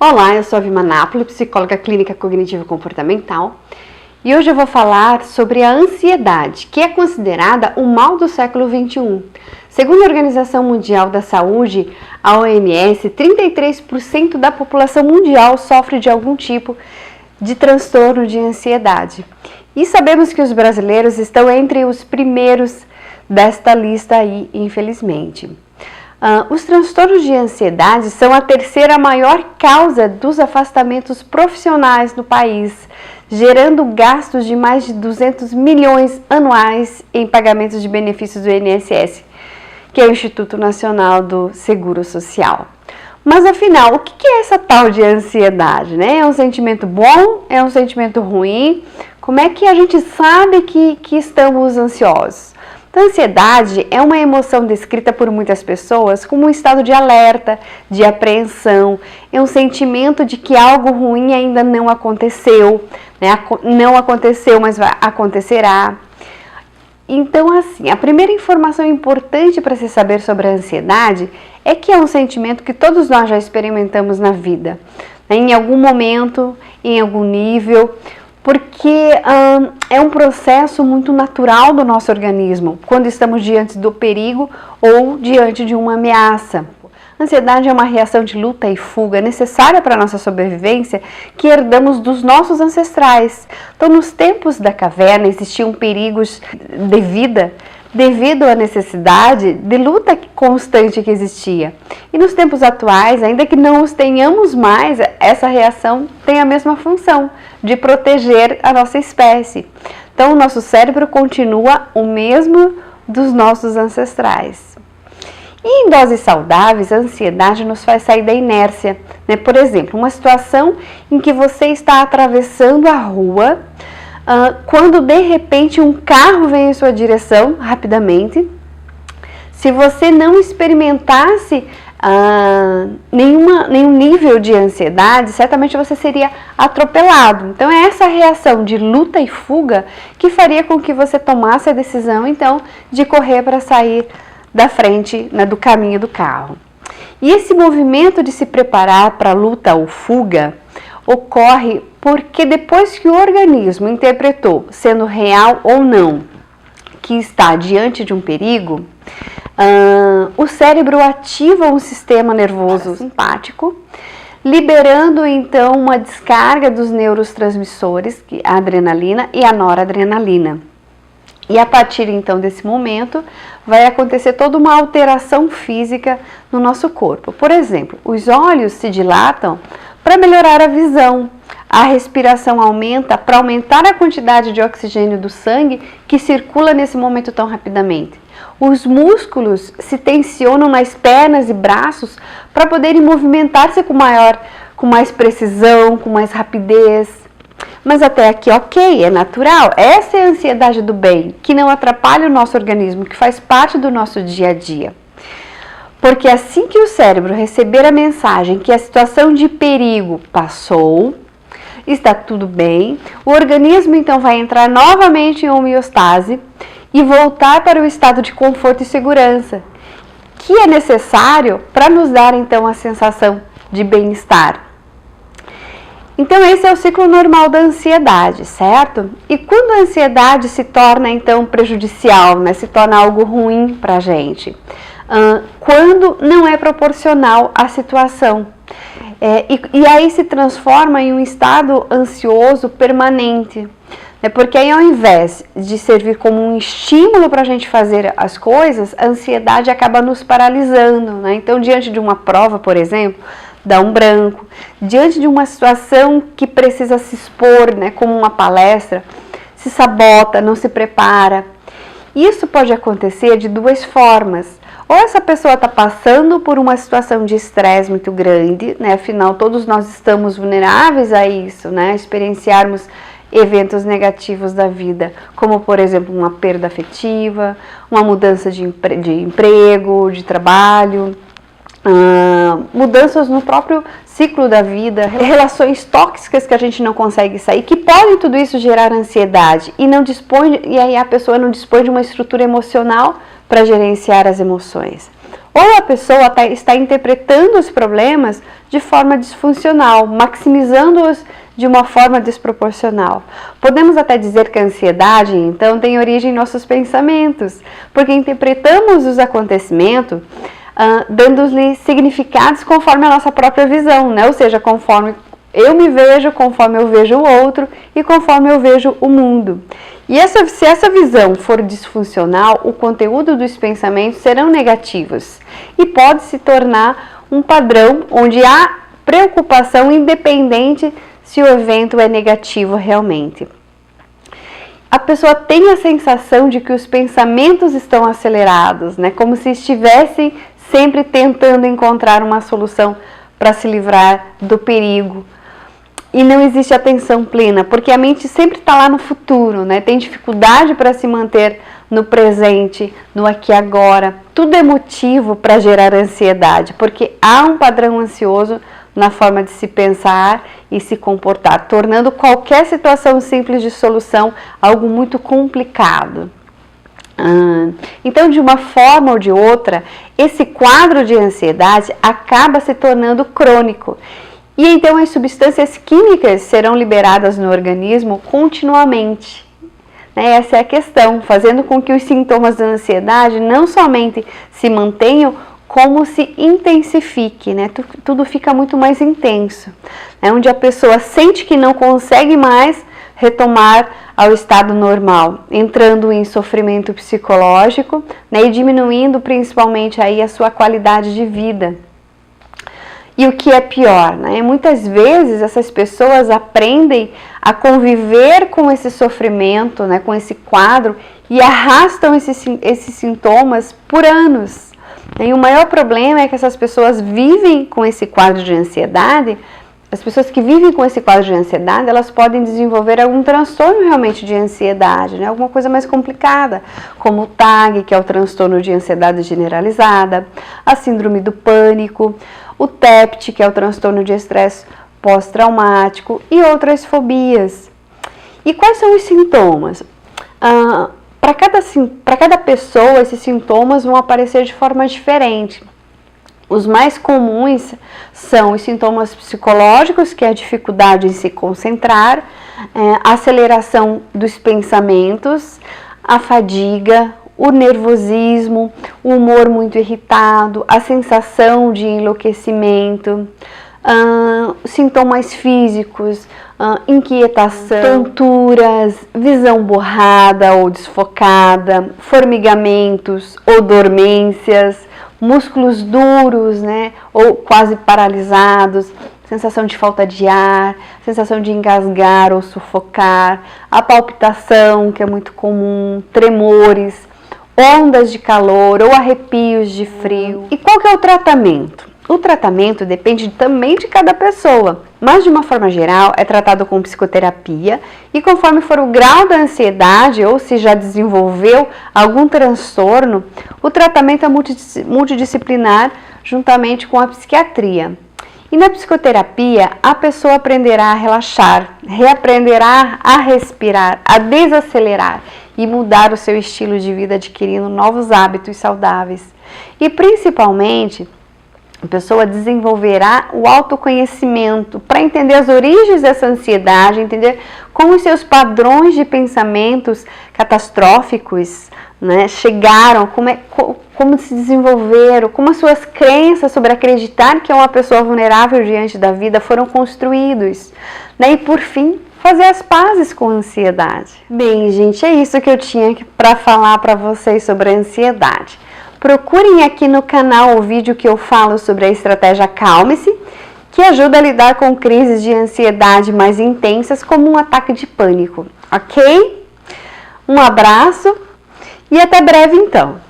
Olá, eu sou a Vilma Napoli, psicóloga clínica cognitivo-comportamental, e hoje eu vou falar sobre a ansiedade, que é considerada o mal do século XXI. Segundo a Organização Mundial da Saúde, a OMS, 33% da população mundial sofre de algum tipo de transtorno de ansiedade. E sabemos que os brasileiros estão entre os primeiros desta lista aí, infelizmente. Os transtornos de ansiedade são a terceira maior causa dos afastamentos profissionais no país, gerando gastos de mais de 200 milhões anuais em pagamentos de benefícios do INSS, que é o Instituto Nacional do Seguro Social. Mas afinal, o que é essa tal de ansiedade, né? É um sentimento bom? É um sentimento ruim? Como é que a gente sabe que estamos ansiosos? Então, a ansiedade é uma emoção descrita por muitas pessoas como um estado de alerta, de apreensão, é um sentimento de que algo ruim ainda não aconteceu, né? Não aconteceu, mas acontecerá. Então, assim, a primeira informação importante para se saber sobre a ansiedade é que é um sentimento que todos nós já experimentamos na vida, né? Em algum momento, em algum nível, porque é um processo muito natural do nosso organismo, quando estamos diante do perigo ou diante de uma ameaça. A ansiedade é uma reação de luta e fuga necessária para a nossa sobrevivência que herdamos dos nossos ancestrais. Então, nos tempos da caverna existiam perigos de vida devido à necessidade de luta constante que existia. E nos tempos atuais, ainda que não os tenhamos mais, essa reação tem a mesma função, de proteger a nossa espécie. Então, o nosso cérebro continua o mesmo dos nossos ancestrais. E em doses saudáveis, a ansiedade nos faz sair da inércia, né? Por exemplo, uma situação em que você está atravessando a rua, quando de repente um carro vem em sua direção rapidamente. Se você não experimentasse nenhum nível de ansiedade, certamente você seria atropelado. Então é essa reação de luta e fuga que faria com que você tomasse a decisão então de correr para sair da frente, né, do caminho do carro. E esse movimento de se preparar para a luta ou fuga ocorre porque depois que o organismo interpretou, sendo real ou não, que está diante de um perigo, o cérebro ativa um sistema nervoso simpático, liberando então uma descarga dos neurotransmissores, a adrenalina e a noradrenalina. E a partir então desse momento, vai acontecer toda uma alteração física no nosso corpo. Por exemplo, os olhos se dilatam para melhorar a visão, a respiração aumenta para aumentar a quantidade de oxigênio do sangue que circula nesse momento tão rapidamente. Os músculos se tensionam nas pernas e braços para poderem movimentar-se com mais precisão, com mais rapidez. Mas até aqui, ok, é natural. Essa é a ansiedade do bem, que não atrapalha o nosso organismo, que faz parte do nosso dia a dia. Porque assim que o cérebro receber a mensagem que a situação de perigo passou, está tudo bem, o organismo então vai entrar novamente em homeostase e voltar para o estado de conforto e segurança, que é necessário para nos dar então a sensação de bem-estar. Então esse é o ciclo normal da ansiedade, certo? E quando a ansiedade se torna então prejudicial, né, se torna algo ruim para a gente? Quando não é proporcional à situação. E aí se transforma em um estado ansioso permanente. Porque aí, ao invés de servir como um estímulo para a gente fazer as coisas, a ansiedade acaba nos paralisando, né? Então, diante de uma prova, por exemplo, dá um branco. Diante de uma situação que precisa se expor, né, como uma palestra, se sabota, não se prepara. Isso pode acontecer de duas formas. Ou essa pessoa está passando por uma situação de estresse muito grande, né? Afinal, todos nós estamos vulneráveis a isso, né? Experienciarmos eventos negativos da vida, como, por exemplo, uma perda afetiva, uma mudança de emprego, de trabalho, mudanças no próprio ciclo da vida, relações tóxicas que a gente não consegue sair, que podem tudo isso gerar ansiedade e aí a pessoa não dispõe de uma estrutura emocional para gerenciar as emoções. Ou a pessoa está interpretando os problemas de forma disfuncional, maximizando-os de uma forma desproporcional. Podemos até dizer que a ansiedade, então, tem origem em nossos pensamentos, porque interpretamos os acontecimentos dando-lhe significados conforme a nossa própria visão, né? Ou seja, conforme eu me vejo, conforme eu vejo o outro e conforme eu vejo o mundo. E se essa visão for disfuncional, o conteúdo dos pensamentos serão negativos e pode se tornar um padrão onde há preocupação independente se o evento é negativo realmente. A pessoa tem a sensação de que os pensamentos estão acelerados, né? Como se estivessem sempre tentando encontrar uma solução para se livrar do perigo. E não existe atenção plena, porque a mente sempre está lá no futuro, né? Tem dificuldade para se manter no presente, no aqui e agora. Tudo é motivo para gerar ansiedade, porque há um padrão ansioso na forma de se pensar e se comportar, tornando qualquer situação simples de solução algo muito complicado. Então, de uma forma ou de outra, esse quadro de ansiedade acaba se tornando crônico. E então as substâncias químicas serão liberadas no organismo continuamente. Essa é a questão, fazendo com que os sintomas da ansiedade não somente se mantenham, como se intensifique, né? Tudo fica muito mais intenso. Onde a pessoa sente que não consegue mais retomar ao estado normal, entrando em sofrimento psicológico, né? E diminuindo principalmente aí a sua qualidade de vida. E o que é pior, né? Muitas vezes essas pessoas aprendem a conviver com esse sofrimento, né? Com esse quadro e arrastam esses sintomas por anos. E o maior problema é que essas pessoas vivem com esse quadro de ansiedade. As pessoas que vivem com esse quadro de ansiedade, elas podem desenvolver algum transtorno realmente de ansiedade, né? Alguma coisa mais complicada, como o TAG, que é o transtorno de ansiedade generalizada, a síndrome do pânico, o TEPT, que é o transtorno de estresse pós-traumático e outras fobias. E quais são os sintomas? Para cada pessoa, esses sintomas vão aparecer de forma diferente. Os mais comuns são os sintomas psicológicos, que é a dificuldade em se concentrar, a aceleração dos pensamentos, a fadiga, o nervosismo, o humor muito irritado, a sensação de enlouquecimento, sintomas físicos, inquietação, tonturas, visão borrada ou desfocada, formigamentos ou dormências, músculos duros, né, ou quase paralisados, sensação de falta de ar, sensação de engasgar ou sufocar, a palpitação, que é muito comum, tremores, ondas de calor ou arrepios de frio. E qual que é o tratamento? O tratamento depende também de cada pessoa, mas de uma forma geral é tratado com psicoterapia e conforme for o grau da ansiedade ou se já desenvolveu algum transtorno, o tratamento é multidisciplinar juntamente com a psiquiatria. E na psicoterapia, a pessoa aprenderá a relaxar, reaprenderá a respirar, a desacelerar e mudar o seu estilo de vida adquirindo novos hábitos saudáveis. E principalmente, a pessoa desenvolverá o autoconhecimento para entender as origens dessa ansiedade, entender como os seus padrões de pensamentos catastróficos, né, chegaram, como se desenvolveram, como as suas crenças sobre acreditar que é uma pessoa vulnerável diante da vida foram construídos, né, e por fim, fazer as pazes com a ansiedade. Bem, gente, é isso que eu tinha para falar para vocês sobre a ansiedade. Procurem aqui no canal o vídeo que eu falo sobre a estratégia Calme-se, que ajuda a lidar com crises de ansiedade mais intensas, como um ataque de pânico, ok? Um abraço e até breve então!